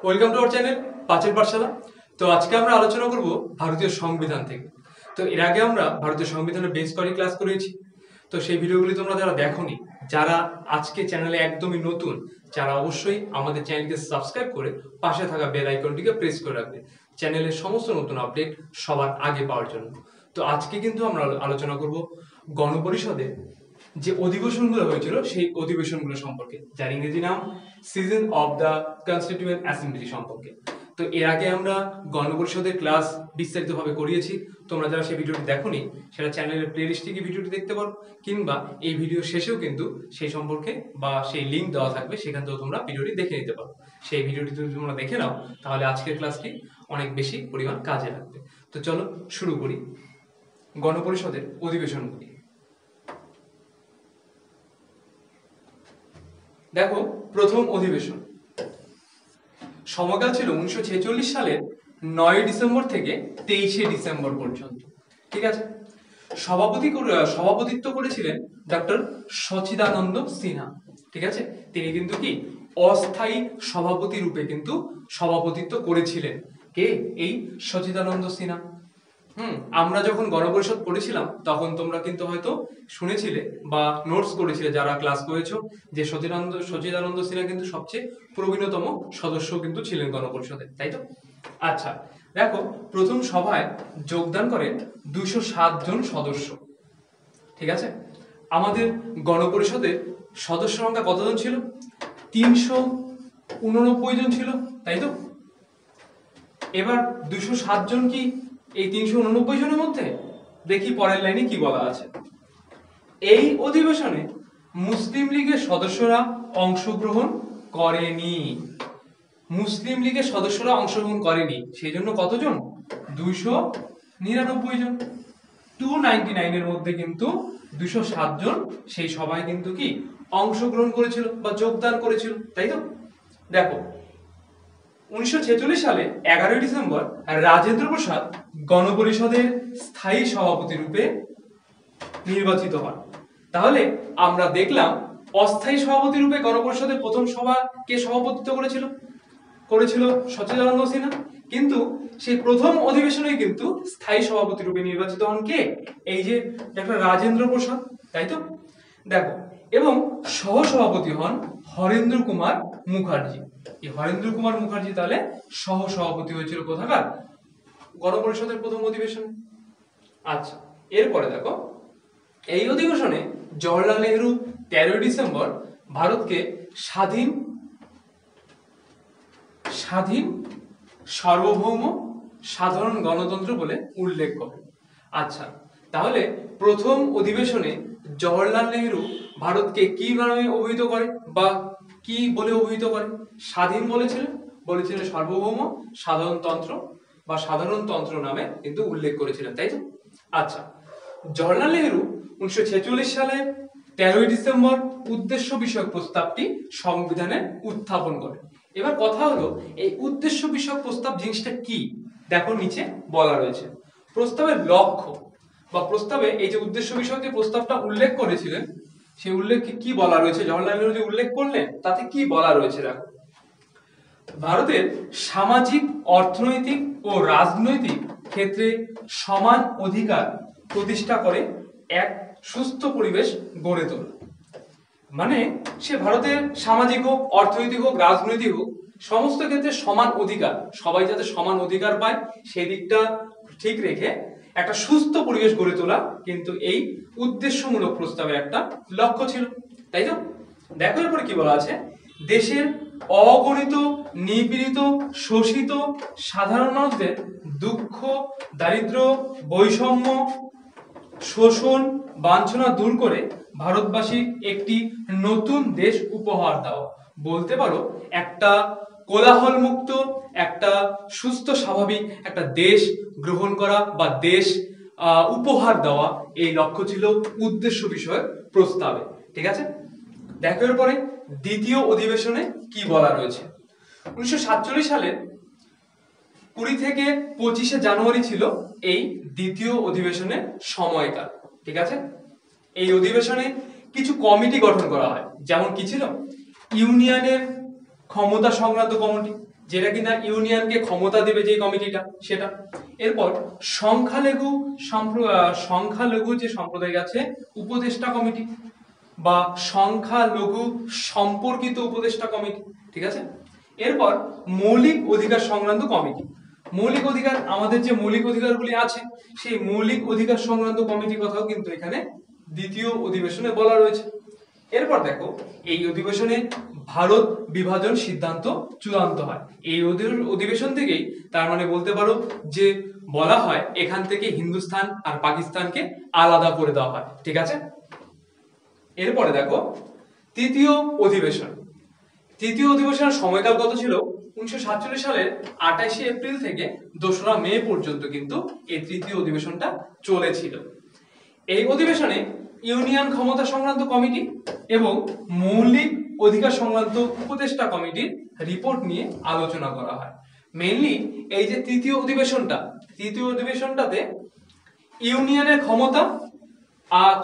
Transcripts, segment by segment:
Welcome to our channel পাঁচের পাঠশালা। তো আজকে আমরা আলোচনা করব ভারতীয় সংবিধান থেকে। তো এর আগে আমরা ভারতীয় সংবিধানের বেস করে ক্লাস করেছি। তো সেই ভিডিওগুলি তোমরা যারা দেখোনি, যারা আজকে চ্যানেলে একদমই নতুন, যারা অবশ্যই আমাদের চ্যানেলকে সাবস্ক্রাইব করে পাশে থাকা বেল আইকনটিকে প্রেস করে রাখবে চ্যানেলের সমস্ত নতুন আপডেট সবার আগে পাওয়ার জন্য। তো আজকে কিন্তু আমরা আলোচনা করব গণপরিষদের যে অধিবেশনগুলো হয়েছিল সেই অধিবেশনগুলো সম্পর্কে, যার ইংরেজি নাম season of the constituent assembly সম্পর্কে। তো এর আগে আমরা গণপরিষদের ক্লাস বিস্তারিতভাবে করিয়েছি। তোমরা যারা সেই ভিডিওটি দেখোনি, সেটা চ্যানেলের প্লেলিস্টে গিয়ে ভিডিওটি দেখতে পারো, কিংবা এই ভিডিও শেষেও কিন্তু সেই সম্পর্কে বা সেই লিঙ্ক দেওয়া থাকবে, সেখান থেকেও তোমরা ভিডিওটি দেখে নিতে পারো। সেই ভিডিওটি যদি তোমরা দেখে নাও, তাহলে আজকের ক্লাসটি অনেক বেশি পরিমাণ কাজে লাগবে। তো চলো শুরু করি গণপরিষদের অধিবেশনগুলি। দেখো, প্রথম অধিবেশন সময়কাল ছিল 1946 সালের 9 ডিসেম্বর থেকে 23 ডিসেম্বর পর্যন্ত। ঠিক আছে। সভাপতিত্ব করেছিলেন ডক্টর সচিদানন্দ সিনহা। ঠিক আছে। তিনি কিন্তু কি অস্থায়ী সভাপতি রূপে কিন্তু সভাপতিত্ব করেছিলেন। কে? এই সচিদানন্দ সিনহা। আমরা যখন গণপরিষদ পড়েছিলাম তখন তোমরা কিন্তু হয়তো শুনেছিলে বা নোটস করেছিলে, যারা ক্লাস করেছো, যে সচিদানন্দ সিনহা কিন্তু সবচেয়ে প্রবীণতম সদস্য কিন্তু ছিলেন গণপরিষদের, তাই তো? আচ্ছা, দেখো, প্রথম সভায় যোগদান করেন 207 জন সদস্য। ঠিক আছে। আমাদের গণপরিষদের সদস্য সংখ্যা কতজন ছিল? 389 জন ছিল, তাই তো? এবার 207 জন কি এই 389 জনের মধ্যে? দেখি পরের লাইনে কি বলা আছে। এই অধিবেশনে মুসলিম লীগের সদস্যরা অংশগ্রহণ করেনি। মুসলিম লীগের সদস্যরা অংশগ্রহণ করেনি, সেই জন্য কতজন? 299 জন। 299 এর মধ্যে কিন্তু 207 জন সেই সভায় কিন্তু কি অংশগ্রহণ করেছিল বা যোগদান করেছিল, তাই তো? দেখো, 1946 সালে 11 ডিসেম্বর রাজেন্দ্র প্রসাদ গণপরিষদের স্থায়ী সভাপতি রূপে নির্বাচিত হন। তাহলে আমরা দেখলাম অস্থায়ী সভাপতি রূপে গণপরিষদের প্রথম সভা কে সভাপতিত্ব করেছিল সচিদানন্দ সিনহা, কিন্তু সেই প্রথম অধিবেশনে কিন্তু স্থায়ী সভাপতি রূপে নির্বাচিত হন কে? এই যে ডক্টর রাজেন্দ্র প্রসাদ, তাই তো? দেখো, এবং সহসভাপতি হন হরেন্দ্র কুমার মুখার্জি। এই হরেন্দ্র কুমার মুখার্জি তাহলে সহসভাপতি হয়েছিল কোথাকার? গণপরিষদের প্রথম অধিবেশনে। আচ্ছা, এরপরে দেখো, এই অধিবেশনে জওহরলাল নেহরু 13 ডিসেম্বর ভারতকে স্বাধীন সার্বভৌম সাধারণ গণতন্ত্র বলে উল্লেখ করেন। আচ্ছা, তাহলে প্রথম অধিবেশনে জওহরলাল নেহরু ভারতকে কি নামে অভিহিত করে বা কি বলে অভিহিত করে? স্বাধীন বলেছিলেন সার্বভৌম সাধারণতন্ত্র বা সাধারণতন্ত্র নামে কিন্তু উল্লেখ করেছিলেন, তাই তো? আচ্ছা, জওহরলাল নেহরু 1946 সালে 13 ডিসেম্বর উদ্দেশ্য বিষয়ক প্রস্তাবটি সংবিধানে উত্থাপন করেন। এবার কথা হলো, এই উদ্দেশ্য বিষয়ক প্রস্তাব জিনিসটা কি? দেখো, নিচে বলা রয়েছে প্রস্তাবের লক্ষ্য বা প্রস্তাবে এই যে উদ্দেশ্য বিষয়ক যে প্রস্তাবটা উল্লেখ করেছিলেন, সেই উল্লেখে কি বলা রয়েছে? জওহরলাল নেহরু যে উল্লেখ করলেন তাতে কি বলা রয়েছে? দেখো, ভারতের সামাজিক, অর্থনৈতিক ও রাজনৈতিক ক্ষেত্রে সমান অধিকার প্রতিষ্ঠা করে এক সুস্থ পরিবেশ গড়ে তোলা। মানে সে ভারতের সামাজিক হোক, অর্থনৈতিক হোক, রাজনৈতিক হোক, সমস্ত ক্ষেত্রে সমান অধিকার, সবাই যাতে সমান অধিকার পায় সেই দিকটা ঠিক রেখে একটা সুস্থ পরিবেশ গড়ে তোলা কিন্তু এই উদ্দেশ্যমূলক প্রস্তাবের একটা লক্ষ্য ছিল, তাই তো? দেখো এরপরে কি বলা আছে। দেশের অগণিত নিপীড়িত শোষিত সাধারণ মানুষদের দুঃখ, দারিদ্র, বৈষম্য, শোষণ, বাঞ্ছনা দূর করে ভারতবাসী একটি নতুন দেশ উপহার দেওয়া, বলতে পারো একটা কোলাহল মুক্ত, একটা সুস্থ স্বাভাবিক একটা দেশ গ্রহণ করা বা দেশ উপহার দেওয়া, এই লক্ষ্য ছিল উদ্দেশ্য বিষয়ক প্রস্তাবে। ঠিক আছে। দেখো এরপরে দ্বিতীয় অধিবেশনে কি বলা রয়েছে। 1947 সালের 20 থেকে 25 জানুয়ারি ছিল এই দ্বিতীয় অধিবেশনের সময়কাল। ঠিক আছে। এই অধিবেশনে কিছু কমিটি গঠন করা হয়, যেমন কি ছিল? ইউনিয়নের ক্ষমতা সংক্রান্ত কমিটি, যেটা কিনা ইউনিয়নকে ক্ষমতা দেবে যে কমিটিটা সেটা। এরপর সংখ্যালঘু যে সম্প্রদায় আছে উপদেষ্টা কমিটি বা সংখ্যালঘু সম্পর্কিত উপদেষ্টা কমিটি, ঠিক আছে। এরপর মৌলিক অধিকার সংক্রান্ত কমিটি, মৌলিক অধিকার, আমাদের যে মৌলিক অধিকারগুলি আছে সেই মৌলিক অধিকার সংক্রান্ত কমিটির কথাও কিন্তু এখানে দ্বিতীয় অধিবেশনে বলা রয়েছে। এরপর দেখো, এই অধিবেশনে ভারত বিভাজন সিদ্ধান্ত চূড়ান্ত হয়। এই অধিবেশন থেকেই তার মানে বলতে পারো যে বলা হয় এখান থেকে হিন্দুস্তান আর পাকিস্তানকে আলাদা করে দেওয়া হয়, ঠিক আছে। এরপরে দেখো তৃতীয় অধিবেশন। তৃতীয় অধিবেশনের সময়কাল কত ছিল? 1947 সালের 28 এপ্রিল থেকে 2রা মে পর্যন্ত কিন্তু এই তৃতীয় অধিবেশনটা চলেছিল। এই অধিবেশনে ইউনিয়ন ক্ষমতা সংক্রান্ত কমিটি এবং মৌলিক অধিকার সংক্রান্ত উপদেষ্টা কমিটির রিপোর্ট নিয়ে আলোচনা করা হয়। মেইনলি এই যে তৃতীয় অধিবেশনটাতে ইউনিয়নের ক্ষমতা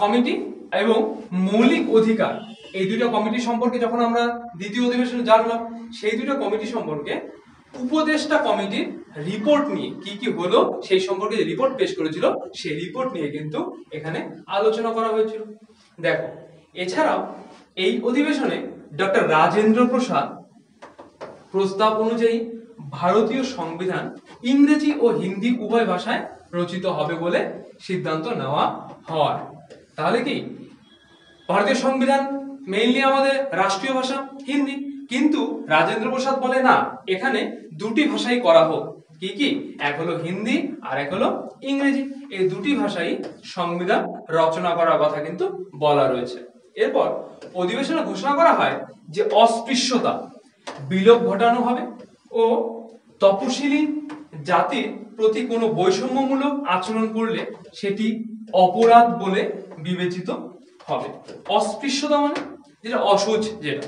কমিটি এবং মৌলিক অধিকার, এই দুটো কমিটি সম্পর্কে যখন আমরা দ্বিতীয় অধিবেশনে জানলাম, সেই দুটো কমিটি সম্পর্কে উপদেষ্টা কমিটির রিপোর্ট নিয়ে কি কি হলো সেই সম্পর্কে যে রিপোর্ট পেশ করেছিল সেই রিপোর্ট নিয়ে কিন্তু এখানে আলোচনা করা হয়েছিল। দেখো, এছাড়াও এই অধিবেশনে ডক্টর রাজেন্দ্র প্রসাদ প্রস্তাব অনুযায়ী ভারতীয় সংবিধান ইংরেজি ও হিন্দি উভয় ভাষায় রচিত হবে বলে সিদ্ধান্ত নেওয়া হয়। তাহলে কি ভারতীয় সংবিধান মেইনলি আমাদের রাষ্ট্রীয় ভাষা হিন্দি, কিন্তু রাজেন্দ্র প্রসাদ বলে না, এখানে দুটি ভাষাই করা হোক। কি কি? এক হলো হিন্দি আর এক হলো ইংরেজি, এই দুটি ভাষাই সংবিধান রচনা করার কথা কিন্তু বলা রয়েছে। এরপর অধিবেশনে ঘোষণা করা হয় যে অস্পৃশ্যতা বিলোপ ঘটানো হবে ও তপশিলি জাতির প্রতি কোনো বৈষম্যমূলক আচরণ করলে সেটি অপরাধ বলে বিবেচিত হবে। অস্পৃশ্যতা মানে যেটা অসুচ, যেটা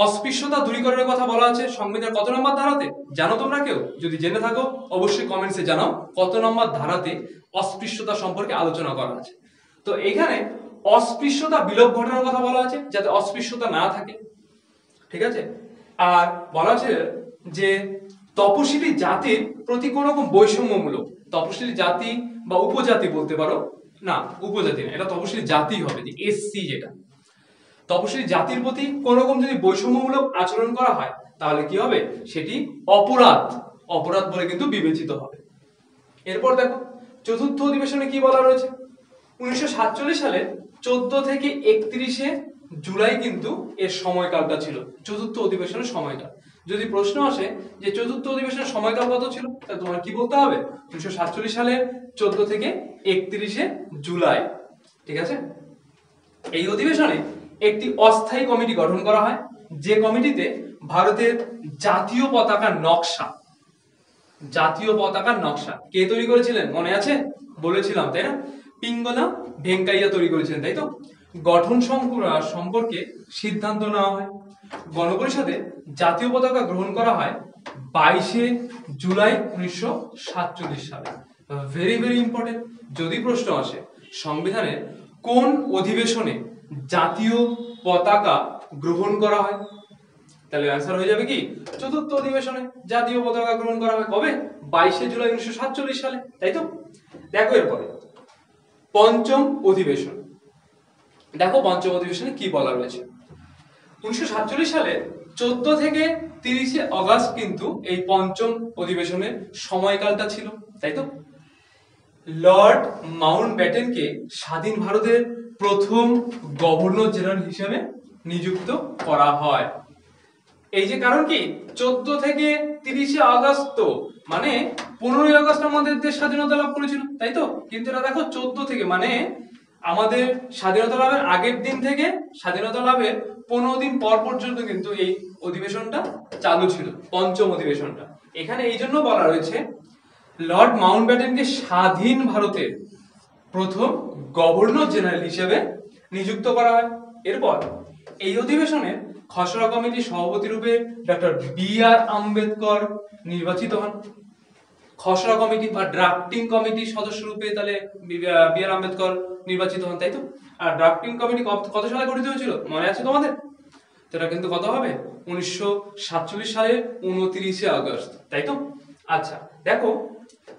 অস্পৃশ্যতা দূরীকরণের কথা বলা আছে সংবিধানের কত নম্বর ধারাতে জানো তোমরা? কেউ যদি জেনে থাকো অবশ্যই কমেন্টসে জানাও কত নম্বর ধারাতে অস্পৃশ্যতা সম্পর্কে আলোচনা করা আছে। তো এখানে অস্পৃশ্যতা বিলোপ ঘটানোর কথা বলা আছে, যাতে অস্পৃশ্যতা না থাকে, ঠিক আছে। আর বলা আছে যে তপশিলি জাতির প্রতি কোন রকম বৈষম্যমূলক, তপশিলি জাতি বা উপজাতি বলতে পারো, না উপজাতি না, এটা তপশিলি জাতি হবে, যে এসসি, যেটা তপশিলি জাতির প্রতি কোন রকম যদি বৈষম্যমূলক আচরণ করা হয় তাহলে কি হবে? সেটি অপরাধ বলে কিন্তু বিবেচিত হবে। এরপর দেখো চতুর্থ অধিবেশনে কি বলা রয়েছে। 1947 সালের 14 থেকে 31 জুলাই কিন্তু এর সময়কালটা ছিল, চতুর্থ অধিবেশনের সময়কাল। যদি প্রশ্ন আসে যে চতুর্থ অধিবেশনের সময়কাল কত ছিল, তাহলে তোমার কি বলতে হবে? 1947 সালের 14 থেকে 31 জুলাই, ঠিক আছে। এই অধিবেশনে একটি অস্থায়ী কমিটি গঠন করা হয়, যে কমিটিতে ভারতের জাতীয় পতাকার নকশা কে তৈরি করেছিলেন মনে আছে? বলেছিলাম তাই না, পিঙ্গলা ভেঙ্কাইয়া তৈরি করেছিলেন, তাই তো। গঠন সম্পর্কে সিদ্ধান্ত নেওয়া হয়। গণপরিষদে জাতীয় পতাকা গ্রহণ করা হয় 22 জুলাই 1947 সালে। ভেরি ভেরি ইম্পর্টেন্ট, যদি প্রশ্ন আসে সংবিধানের কোন অধিবেশনে জাতীয় পতাকা গ্রহণ করা হয়, তাহলে অ্যান্সার হয়ে যাবে কি চতুর্থ অধিবেশনে জাতীয় পতাকা গ্রহণ করা হয়। কবে? 22 জুলাই 1947 সালে, তাই তো। দেখো এরপরে পঞ্চম অধিবেশন। দেখো পঞ্চম অধিবেশনে কি বলা রয়েছে। 1947 সালে 14 থেকে 30 আগস্ট কিন্তু এই পঞ্চম অধিবেশনের সময়কালটা ছিল, তাই তো। লর্ড মাউন্টব্যাটেনকে স্বাধীন ভারতের প্রথম গভর্নর জেনারেল হিসেবে নিযুক্ত করা হয়। এই যে কারণ কি 14 থেকে 30 আগস্ট, তো মানে 15 আগস্ট আমাদের দেশ স্বাধীনতা লাভ করেছিল, তাই তো। কিন্তু এটা দেখো 14 থেকে, মানে আমাদের স্বাধীনতা লাভের আগের দিন থেকে স্বাধীনতা লাভের 15 দিন পর পর্যন্ত কিন্তু এই অধিবেশনটা চালু ছিল, পঞ্চম অধিবেশনটা। এখানে এই জন্য বলা রয়েছে লর্ড মাউন্টব্যাটেনকে স্বাধীন ভারতের প্রথম গভর্নর জেনারেল হিসেবে নিযুক্ত করা হয়। এরপর এই অধিবেশনের খসড়া কমিটির সভাপতি রূপে ডক্টর বি.আর. আম্বেদকর নির্বাচিত হন। খসড়া কমিটি বা ড্রাফটিং কমিটির সদস্য রূপে তাহলে বি.আর. আম্বেদকর নির্বাচিত হন, তাই তো। আর ড্রাফটিং কমিটি কত সালে গঠিত হয়েছিল মনে আছে তোমাদের? তো এটা কিন্তু কত হবে 1947 সালের 29শে আগস্ট, তাই তো? আচ্ছা দেখো,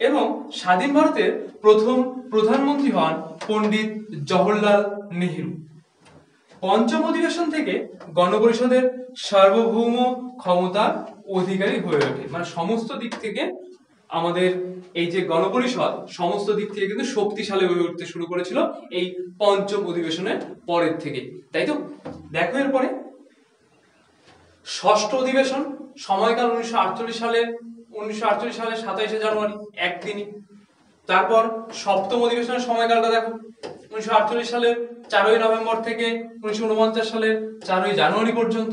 এবং স্বাধীন ভারতের প্রথম প্রধানমন্ত্রী হন পণ্ডিত জওহরলাল নেহেরু। পঞ্চম অধিবেশন থেকে গণপরিষদের সার্বভৌম ক্ষমতার অধিকারী হয়ে ওঠে, মানে সমস্ত দিক থেকে আমাদের এই যে গণপরিষদ সমস্ত দিক থেকে কিন্তু শক্তিশালী হয়ে উঠতে শুরু করেছিল এই পঞ্চম অধিবেশনের পরের থেকে, তাই তো? দেখো এরপরে ষষ্ঠ অধিবেশন, সময়কাল 1948 সালের 27শে জানুয়ারি, একদিনই। তারপর সপ্তম অধিবেশনের সময়কালটা দেখো, 1948 সালের 4ই নভেম্বর থেকে 1949 সালের 4ই জানুয়ারি পর্যন্ত।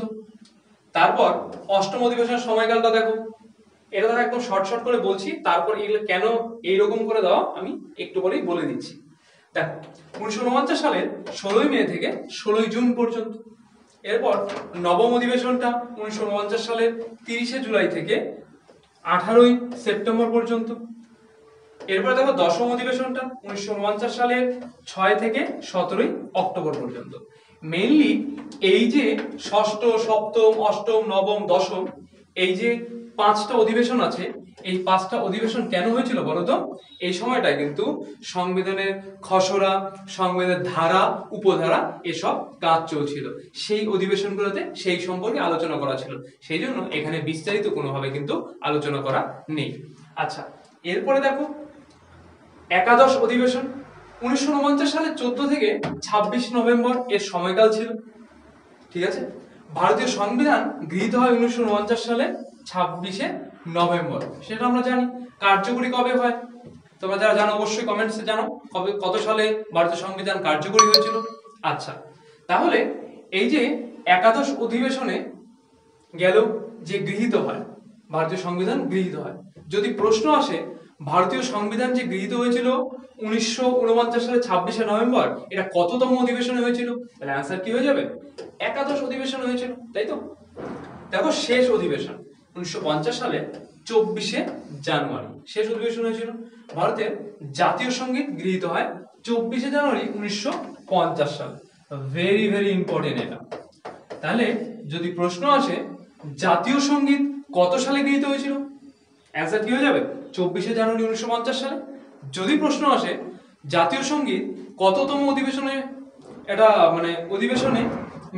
তারপর অষ্টম অধিবেশনের সময়কালটা দেখো, এটা ধর একদম শর্ট করে বলছি, তারপর এগুলো কেন এইরকম করে দাও আমি একটু পরেই বলে দিচ্ছি। দেখো 1949 সালের 16ই মে থেকে 16ই জুন পর্যন্ত। এরপর নবম অধিবেশনটা 1949 সালের 30শে জুলাই থেকে 18ই সেপ্টেম্বর পর্যন্ত। এরপর দেখো দশম অধিবেশনটা 1949 সালের 6 থেকে 17ই অক্টোবর পর্যন্ত। মেইনলি এই যে ষষ্ঠ, সপ্তম, অষ্টম, নবম, দশম, এই যে 5টা অধিবেশন আছে, এই 5টা অধিবেশন কেন হয়েছিল বলতো? এই সময়টায় কিন্তু সংবিধানের খসড়া, সংবিধানের ধারা, উপধারা এসব কাজ চলছিল, সেই অধিবেশনগুলোতে সেই সম্পর্কে আলোচনা করা ছিল, সেই জন্য এখানে বিস্তারিত কোনোভাবে কিন্তু আলোচনা করা নেই। আচ্ছা এরপরে দেখো একাদশ অধিবেশন, 1949 সালের 14 থেকে 26 নভেম্বর এর সময়কাল ছিল, ঠিক আছে? ভারতীয় সংবিধান গৃহীত হয় 1949 সালের 26শে নভেম্বর, সেটা আমরা জানি। কার্যকরী কবে হয় তোমরা যারা জানো অবশ্যই কমেন্টসে জানাও, কবে কত সালে ভারতীয় সংবিধান কার্যকরী হয়েছিল। আচ্ছা তাহলে এই যে একাদশ অধিবেশনে গেল যে গৃহীত হয়, ভারতীয় সংবিধান গৃহীত হয়, যদি প্রশ্ন আসে ভারতীয় সংবিধান যে গৃহীত হয়েছিল 1949 সালের 26শে নভেম্বর, এটা কততম অধিবেশনে হয়েছিল, তাহলে অ্যান্সার কি হয়ে যাবে? একাদশ অধিবেশন হয়েছিল, তাই তো? দেখো শেষ অধিবেশন 1950 সালে 24শে জানুয়ারি শেষ অধিবেশন হয়েছিল। ভারতের জাতীয় সঙ্গীত গৃহীত হয় 24শে জানুয়ারি 1950 সালে। ভেরি ইম্পর্টেন্ট এটা। তাহলে যদি প্রশ্ন আসে জাতীয় সঙ্গীত কত সালে গৃহীত হয়েছিল, অ্যান্সার কি হয়ে যাবে? 24শে জানুয়ারি 1950 সালে। যদি প্রশ্ন আসে জাতীয় সঙ্গীত কততম অধিবেশনে এটা মানে অধিবেশনে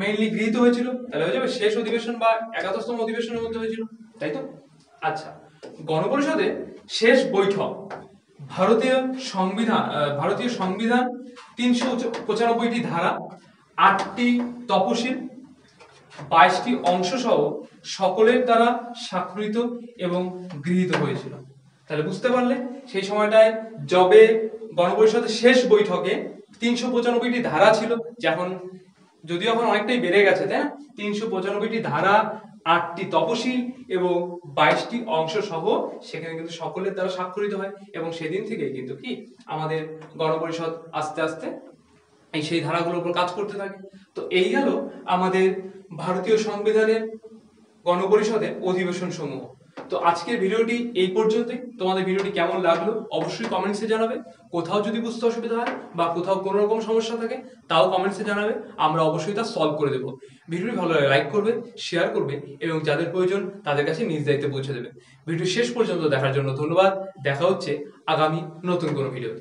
মেইনলি গৃহীত হয়েছিল, তাহলে হয়ে যাবে শেষ অধিবেশন বা একাদশতম অধিবেশনের মধ্যে হয়েছিল, তাই তো? আচ্ছা গণপরিষদে শেষ বৈঠক, ভারতীয় সংবিধান 395টি ধারা, 8টি তফসিল, 22টি অংশ সহ সকলের দ্বারা স্বাক্ষরিত এবং গৃহীত হয়েছিল। তাহলে বুঝতে পারলে সেই সময়টায় যবে গণপরিষদের শেষ বৈঠকে 395টি ধারা ছিল, যখন যদিও এখন অনেকটাই বেড়ে গেছে, তাই না? 395টি ধারা, 8টি তফসিল এবং 22টি অংশ সহ সেখানে কিন্তু সকলের দ্বারা স্বাক্ষরিত হয়, এবং সেদিন থেকে কিন্তু কি আমাদের গণপরিষদ আস্তে আস্তে এই সেই ধারাগুলোর উপর কাজ করতে থাকে। তো এই গেল আমাদের ভারতীয় সংবিধানের গণপরিষদের অধিবেশন সমূহ। তো আজকের ভিডিওটি এই পর্যন্তই। তোমাদের ভিডিওটি কেমন লাগলো অবশ্যই কমেন্টসে জানাবে। কোথাও যদি বুঝতে অসুবিধা হয় বা কোথাও কোনো রকম সমস্যা থাকে তাও কমেন্টসে জানাবে, আমরা অবশ্যই তা সলভ করে দেবো। ভিডিওটি ভালো লাগে লাইক করবে, শেয়ার করবে এবং যাদের প্রয়োজন তাদের কাছে নিজ দায়িত্বে পৌঁছে দেবে। ভিডিও শেষ পর্যন্ত দেখার জন্য ধন্যবাদ। দেখা হচ্ছে আগামী নতুন কোনো ভিডিওতে।